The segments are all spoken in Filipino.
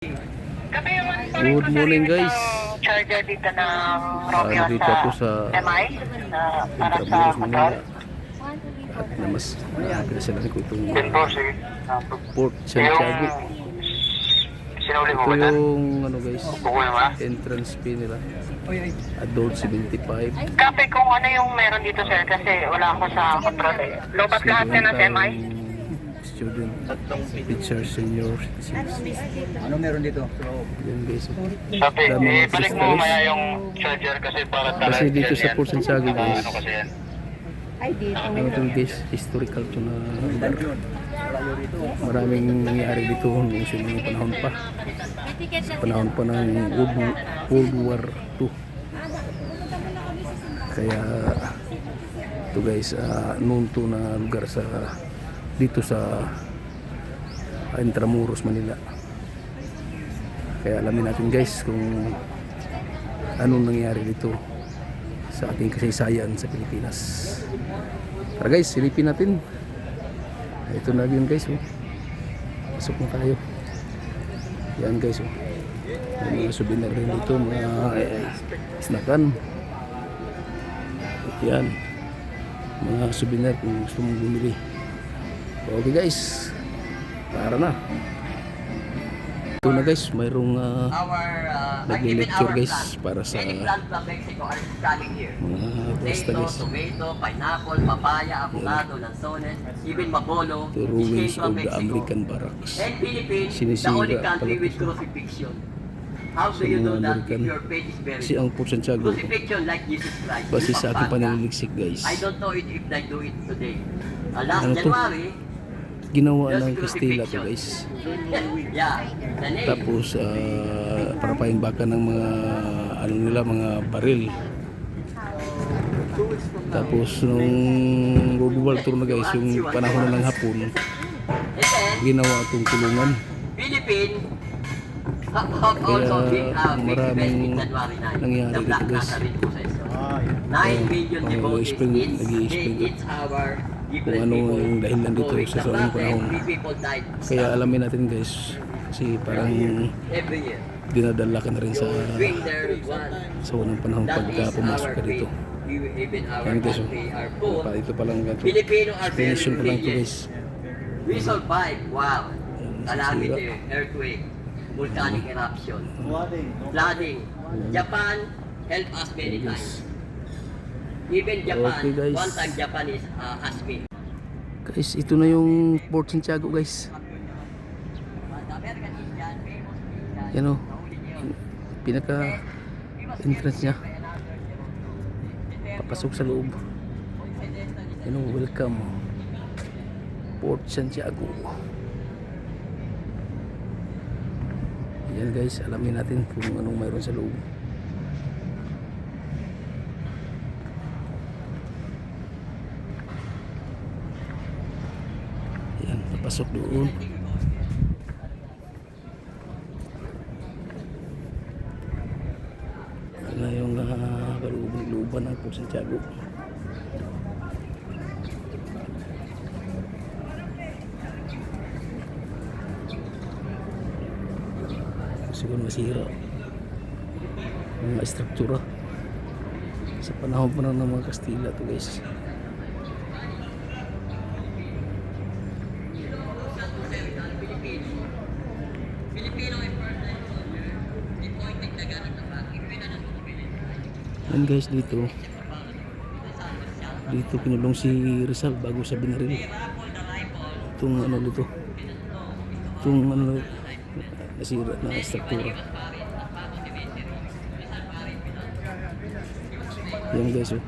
Good morning guys. Charger dito ng Romeo Dito ako sa MI para sa Intramuros, motor. Manila. At pinasyalan ko itong Port Santiago. Sinuli mo Ito ba yan? yung ano guys, Bukul mo na? entrance fee nila. Adult 75. Kape kung ano yung meron dito sir kasi wala ako sa control eh. Lobat lahat yan ng MI. Student, teacher, senior citizens. Ano meron dito? Yan guys. Sabi, Dami mga balik mo crystals. maya yung charger kasi para Kasi dito sa Port Santiago guys, Ano kasi yan? ano ito guys, historical to na lugar. Maraming nangyari dito noong mga panahon pa. Panahon pa ng World War II. Kaya ito guys, noon to na lugar sa dito sa Intramuros, Manila. Kaya alamin natin guys kung anong nangyari dito sa ating kasaysayan sa Pilipinas. Tara guys, silipin natin. Ito na yun guys, oh. Pasok na tayo. Yan guys, oh. May mga souvenir rin dito, mga snackan. Yan, mga souvenir kung gusto mong bumili. Okay guys, tara na. Ito na guys, mayroong nag-lecture guys para sa mga basta guys. Tomato, pineapple, papaya, avocado, lansones, even mabolo, The ruins escape from of the Mexico. American barracks. And Philippines, the Sinisira only pala country ito with sa- crucifixion. How do sa you mga know that if American. your faith is very Kasi ang Port Santiago, crucifixion like Jesus Christ? base sa aking Pampanga. pananaliksik guys, I don't know if they do it today. Last Ano to? January, ginawa there's ng Castilla to crucifixion. guys. Yeah, the name. Tapos para paimbakan ng mga ano nila, mga baril. Tapos nung World War II na guys, yung panahon na ng Hapon, And then, ginawa itong kulungan. Philippine have also been maraming in January 9. nangyari The Black dito, guys. Nazarene procession. 9 million Ang devotees explain- each nag-i-explain day, each hour. Kung ano yung dahilan dito sa unang panahon. People died Kaya alamin natin guys, kasi parang every year. dinadala ka na rin sa Bring their one. sa unang panahon That pagka is pumasok our ka dito. faith. Even our Yan guys, oh. country are poor. Ito pa lang ganito. Filipino are very Explanation pa lang ito resilient. guys. We survive. Wow. Yan, Calamity, earthquake, volcanic eruption, flooding. Japan helped us many times. Even Japan, Okay, guys. one time Japan is asked me. Guys, ito na yung Port Santiago guys. The American Indian, famous Indian, Yan o, pinaka entrance niya. Papasok sa loob. Yan o, welcome. Port Santiago. Yan guys, alamin natin kung anong mayroon sa loob. Yan, papasok doon. Yan na yung kalooban ng Port Santiago. Siguro masira mga struktura sa panahon pa ng mga Kastila to guys. Yan guys, dito kinulong si Rizal bago sa binaril. Itong ano dito, itong ano nasira na struktura. Yan guys, oh,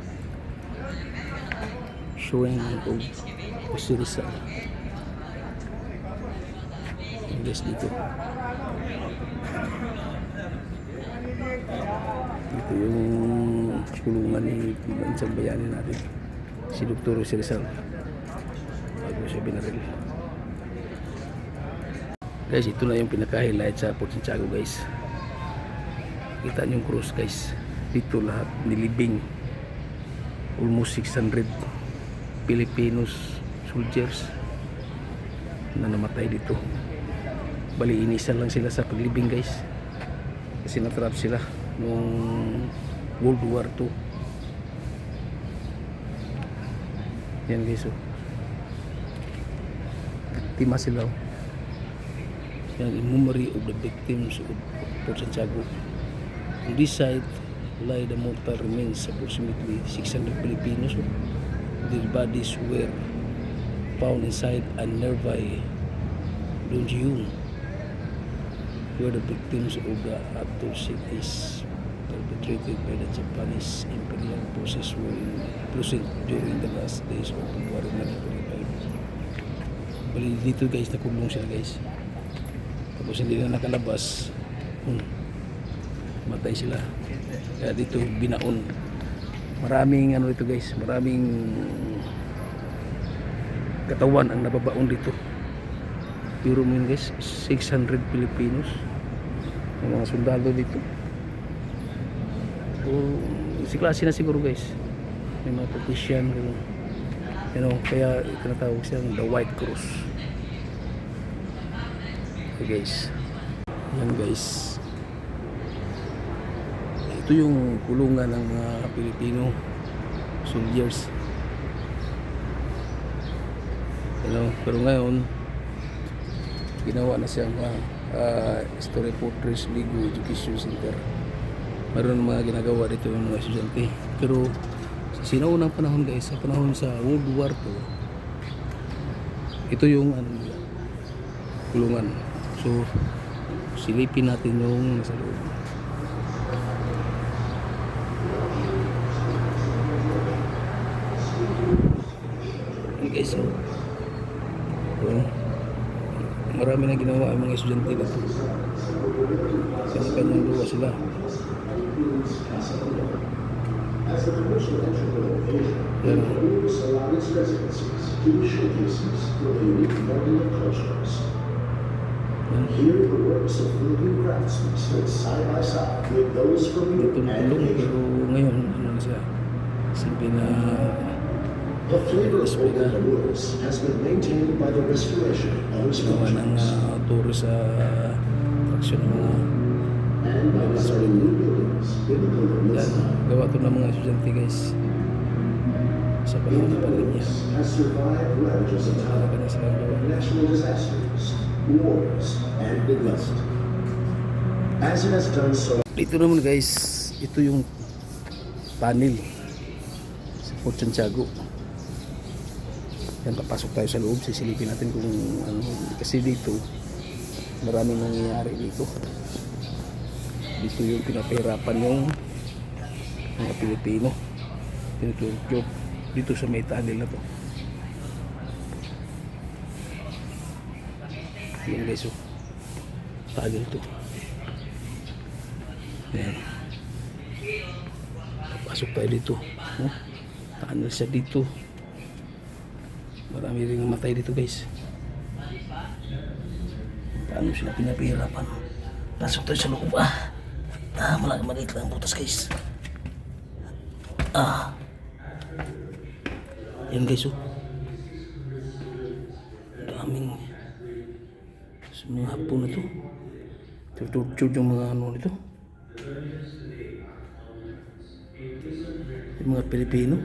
showing of si Rizal. Yan guys, dito yung kulungan ni Bansang Bayani natin, si Dr. Si Rizal bago siya binaril. Guys, ito na yung pinaka-highlight sa Port Santiago guys. Kita niyo yung cross guys. Dito lahat nilibing. Almost 600 Filipinos soldiers na namatay dito. Bali inisan lang sila sa paglibing guys, kasi natrap sila nung World War II. Yan guys, oh. Biktima sila, oh. Yan, in memory of the victims of Fort Santiago. On this site lie the mortal remains approximately 600 Filipinos. Their bodies were found inside a nearby dungeon where the victims of the atrocities perpetrated by the Japanese Imperial forces were imprisoned during the last days of February 1945. Bali dito guys, nakulong sila guys. Tapos hindi na nakalabas. Matay sila. Kaya dito binaon. Maraming ano ito guys, maraming katawan ang nababaon dito. Pero mo yun guys, 600 Filipinos ang mga sundalo dito. O si klase na siguro guys. May mga politician, you know, kaya tinatawag siyang the White Cross. Okay guys, yan guys, ito yung kulungan ng mga Pilipino soldiers, you know. Pero ngayon ginawa na siyang Story Fortress Ligo Education Center. Mayroon mga ginagawa dito yung mga estudyante. Pero sa sinaunang panahon guys, sa panahon sa World War II, ito yung ano nila, kulungan. So silipin natin yung nasa loob. Okay guys, so marami na ginawa ang mga estudyante dito. Kanya-kanyang luwa sila. Yan. Here the works of Philippine craftsmen stood side by side with those from Europe and Tulong, Asia. pero ngayon ano na siya, simple na The flavor of the woods has been maintained by the restoration of its gawa ng functions tourist sa attraction ng mga and by designing new buildings in the colonial yan, style. gawa to ng mga estudyante guys sa panahon ng pandemya. Has survived ravages of time, Talaga na silang gawa. natural disasters, wars, and neglect. As it has done so, Dito naman guys, ito yung tunnel sa Fort Santiago. Yan, papasok tayo sa loob, sisilipin natin kung ano, kasi dito maraming nangyayari dito. Dito yung pinapahirapan yung mga Pilipino, tinuturok dito sa may tunnel na to. Yan guys, oh, tunnel to. Yan, papasok tayo dito, oh, tunnel siya dito. Marami rin namatay dito guys. Paano sila pinapahirapan? Pasok tayo sa loob. Maliit lang butas guys. Yan guys, oh. Daming sa mga hapon na to. Tortured yung mga ano nito. Yung mga Pilipino.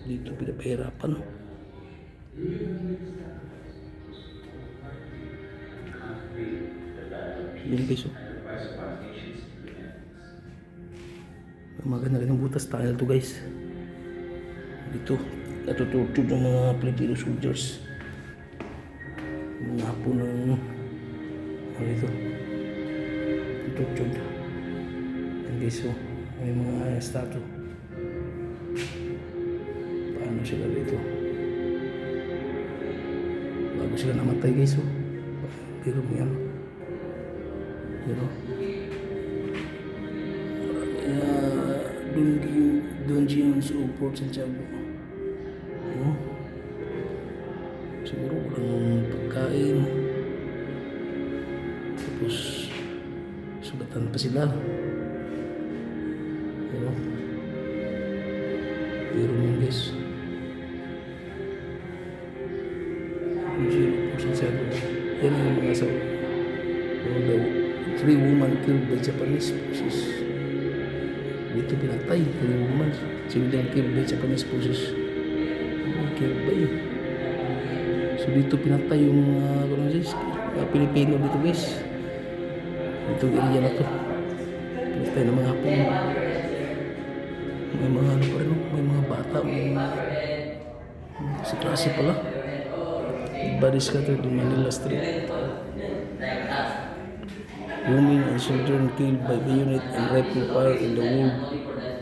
Dito pinapahirapan. Yan guys, oh. Maganda rin ang butas tayo to guys. Dito natututod ng mga Filipino soldiers. Mga hapon ng ano ito, tututod. Yan guys, oh. May mga statue. Paano sila dito bago sila namatay guys, oh. Pero may ano, pero dungeons o Fort Santiago, oh. Siguro walang pagkain, tapos sugatan pa sila, pero yun guys, Fort nasa daw 3 women killed by Japanese forces. Dito pinatay 3 women civilian killed by Japanese forces. Killed by so dito pinatay yung Pilipino dito guys. Itong area na to pinatay ng mga Hapon. May mga ano pa rin, may mga bata, may mga si klase pala. Body scattered in Manila street. Women and children killed by bayonet and rifle fire in the world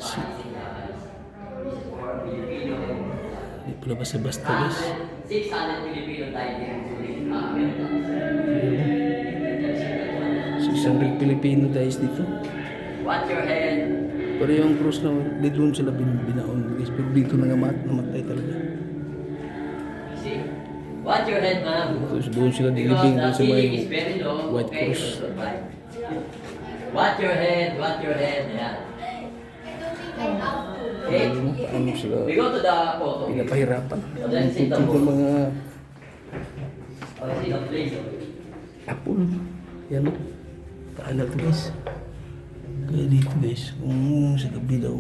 city. Hindi pala basta-basta guys. 600 Filipino died during 600 Pilipino guys dito. Watch your head. Pero yung cross na dito sila binaon guys. Pero dito na namatay talaga. See? Watch your head, ma'am. Tapos doon sila Because dilibing the doon sa may ceiling is very low. white Okay, cross. you'll survive. Watch your head. Watch your head. Yeah. Okay. Paano sila We go to the photo. pinapahirapan. Then sit down. Yung mga See the place. Hapon. Yan o. Paano to guys? Kaya dito guys, kung sa gabi daw,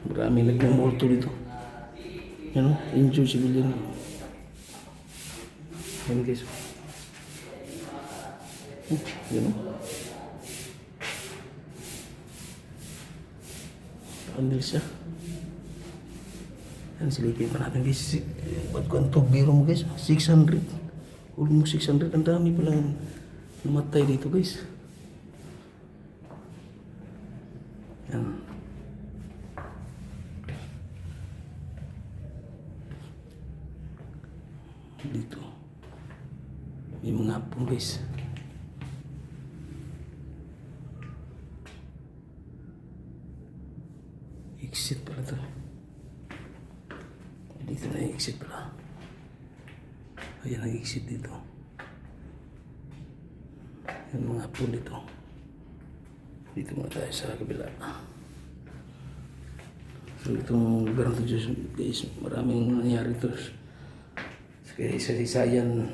maraming nagmamorto dito. Yan o, injured civilian. Yan guys. Yan o. Andil siya. Yan, silipin pa natin guys. Ba't ko ang biro mo guys? 600. Almost 600. Ang dami palang namatay dito guys. Yan. Dito. May mga Hapon guys. Exit pala to. Dito na yung exit pala. Ayan ang exit dito. Yan mga Hapon dito. Dito muna tayo sa kabila. So itong lugar na ito guys, maraming nangyari ito. Kaya isa-isayan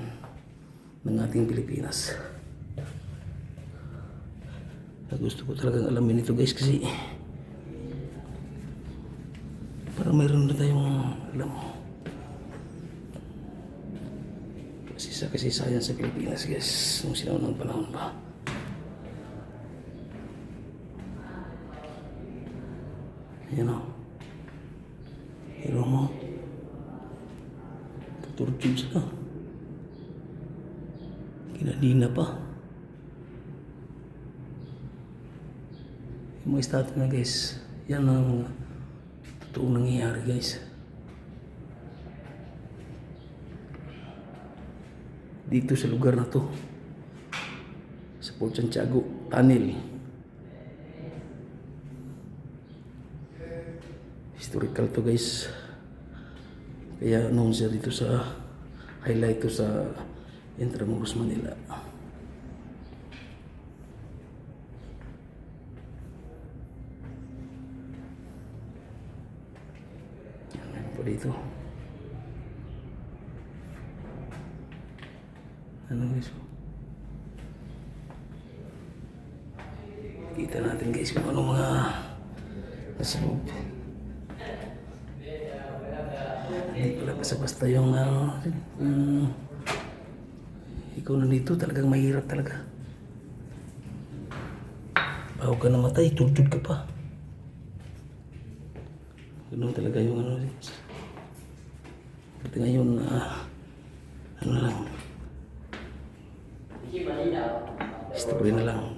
ng ating Pilipinas. Gusto ko talagang alamin ito guys kasi para mayroon na tayong alam. Kasi sa kasaysayan sa Pilipinas guys, nung sinaunang panahon pa. Ayan o. Hero mo. Tuturjud sila. Kinadina pa. Yung mga statue na guys, yan ang totoong nangyayari guys. Dito sa lugar na to, sa Port Santiago Tunnel. Historical to guys. Kaya noon siya dito sa highlight to sa Intramuros, Manila. Yan po dito. Ano guys? Kita natin guys kung ano mga nasa loob. Hindi pala basta-basta yung ikaw nandito talagang mahirap talaga. Bago ka namatay, tutod ka pa. Ganun talaga yung ano. Kasi ngayon, ano na lang. Story na lang.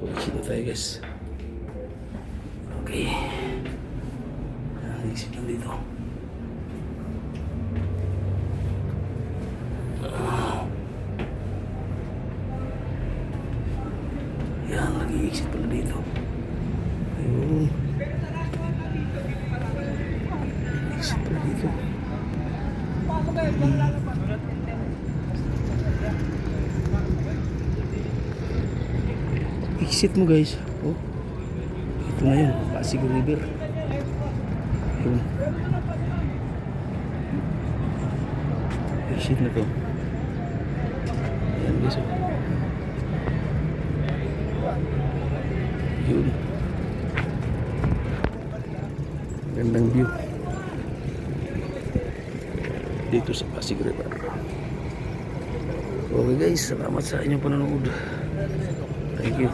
Exit na tayo guys. Okay. Exit na dito. Yan, nag-i-exit pala dito. Ayun. Exit pala dito. Exit mo guys. Oh. Ito na yun, Pasig River. Ayun. Exit na to. Ayan guys, oh. Yun. Gandang view dito sa Pasig River. Okay guys, salamat sa inyong panonood. Thank you.